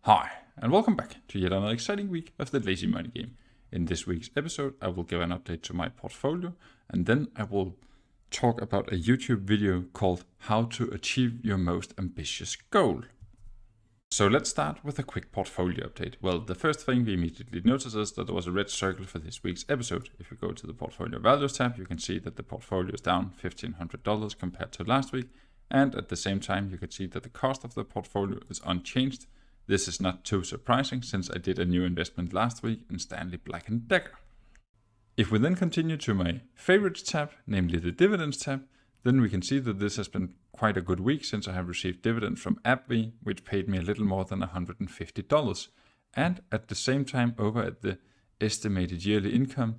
Hi, and welcome back to yet another exciting week of the Lazy Money Game. In this week's episode, I will give an update to my portfolio, and then I will talk about a YouTube video called How to Achieve Your Most Ambitious Goal. So let's start with a quick portfolio update. Well, the first thing we immediately notice is that there was a red circle for this week's episode. If we go to the Portfolio Values tab, you can see that the portfolio is down $1,500 compared to last week, and at the same time, you can see that the cost of the portfolio is unchanged. This is not too surprising since I did a new investment last week in Stanley Black & Decker. If we then continue to my favorites tab, namely the dividends tab, then we can see that this has been quite a good week since I have received dividends from AbbVie, which paid me a little more than $150. And at the same time, over at the estimated yearly income,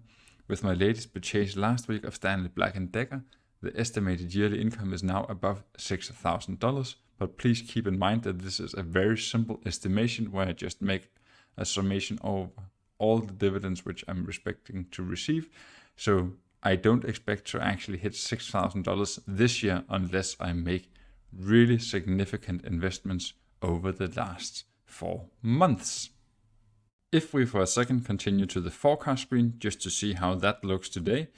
with my latest purchase last week of Stanley Black & Decker, the estimated yearly income is now above $6,000. But please keep in mind that this is a very simple estimation where I just make a summation of all the dividends which I'm expecting to receive. So I don't expect to actually hit $6,000 this year unless I make really significant investments over the last 4 months. If we for a second continue to the forecast screen just to see how that looks today,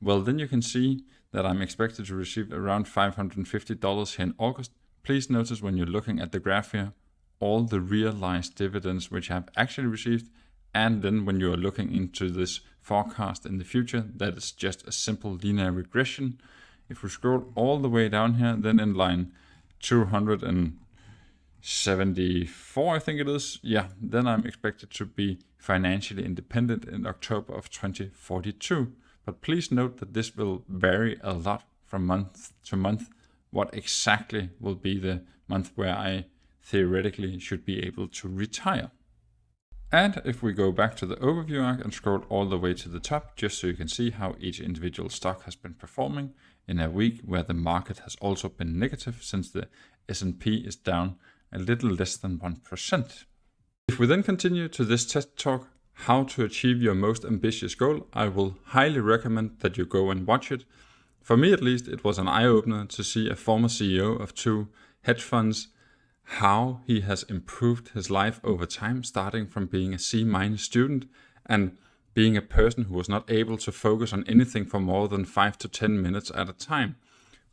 well then you can see that I'm expected to receive around $550 here in August. Please notice when you're looking at the graph here, all the realized dividends which I've actually received, and then when you are looking into this forecast in the future, that is just a simple linear regression. If we scroll all the way down here, then in line 274, I think it is, then I'm expected to be financially independent in October of 2042. But please note that this will vary a lot from month to month. What exactly will be the month where I theoretically should be able to retire. And if we go back to the overview arc and scroll all the way to the top, just so you can see how each individual stock has been performing in a week where the market has also been negative since the S&P is down a little less than 1%. If we then continue to this TED Talk, How to Achieve Your Most Ambitious Goal, I will highly recommend that you go and watch it. For me at least, it was an eye-opener to see a former CEO of 2 hedge funds, how he has improved his life over time, starting from being a C- student and being a person who was not able to focus on anything for more than 5 to 10 minutes at a time.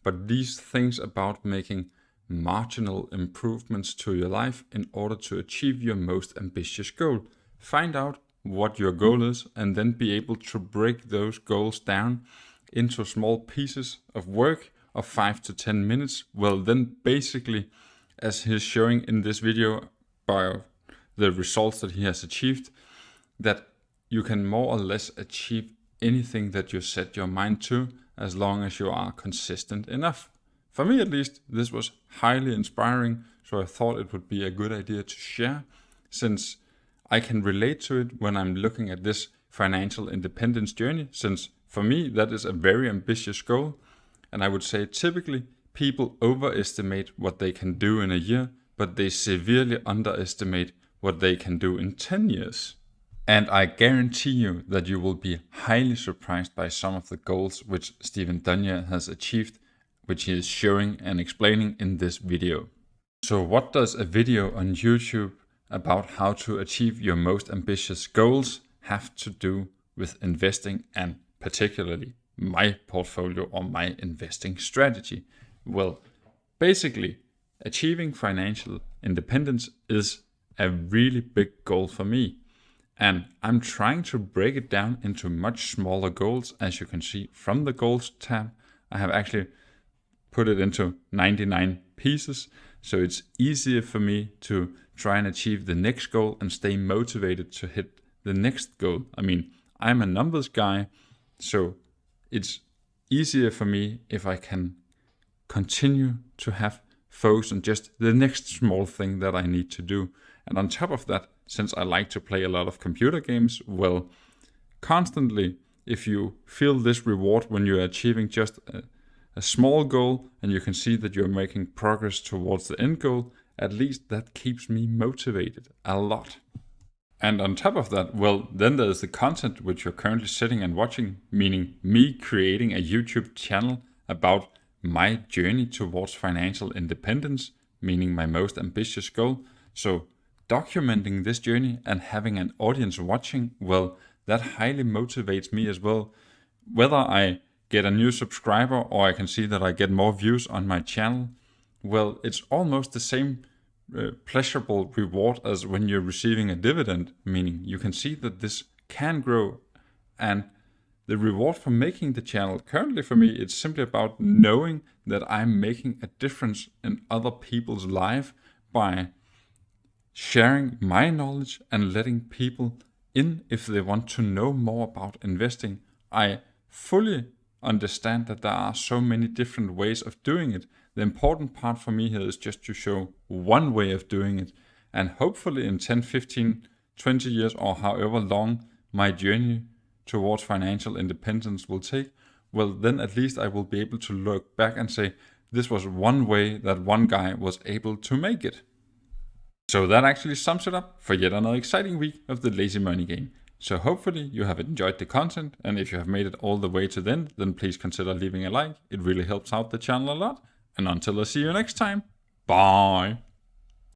But these things about making marginal improvements to your life in order to achieve your most ambitious goal. Find out what your goal is and then be able to break those goals down into small pieces of work of 5 to 10 minutes, well then basically, as he's showing in this video by the results that he has achieved, that you can more or less achieve anything that you set your mind to as long as you are consistent enough. For me at least, this was highly inspiring, so I thought it would be a good idea to share, since I can relate to it when I'm looking at this financial independence journey, since for me, that is a very ambitious goal, and I would say typically people overestimate what they can do in a year, but they severely underestimate what they can do in 10 years. And I guarantee you that you will be highly surprised by some of the goals which Stephen Dunya has achieved, which he is showing and explaining in this video. So what does a video on YouTube about how to achieve your most ambitious goals have to do with investing and particularly my portfolio or my investing strategy? Well, basically, achieving financial independence is a really big goal for me. And I'm trying to break it down into much smaller goals. As you can see from the goals tab, I have actually put it into 99 pieces. So it's easier for me to try and achieve the next goal and stay motivated to hit the next goal. I mean, I'm a numbers guy, so it's easier for me if I can continue to have focus on just the next small thing that I need to do. And on top of that, since I like to play a lot of computer games, well, constantly, if you feel this reward when you're achieving just a small goal and you can see that you're making progress towards the end goal, at least that keeps me motivated a lot. And on top of that, well, then there's the content which you're currently sitting and watching, meaning me creating a YouTube channel about my journey towards financial independence, meaning my most ambitious goal. So documenting this journey and having an audience watching, well, that highly motivates me as well. Whether I get a new subscriber or I can see that I get more views on my channel, well, it's almost the same pleasurable reward as when you're receiving a dividend, meaning you can see that this can grow. And the reward for making the channel, currently for me, it's simply about knowing that I'm making a difference in other people's life by sharing my knowledge and letting people in if they want to know more about investing. I fully understand that there are so many different ways of doing it. The important part for me here is just to show one way of doing it. And hopefully in 10, 15, 20 years or however long my journey towards financial independence will take, well, then at least I will be able to look back and say, this was one way that one guy was able to make it. So that actually sums it up for yet another exciting week of the Lazy Money Game. So hopefully you have enjoyed the content, and if you have made it all the way to the end, then please consider leaving a like. It really helps out the channel a lot. And until I see you next time, bye!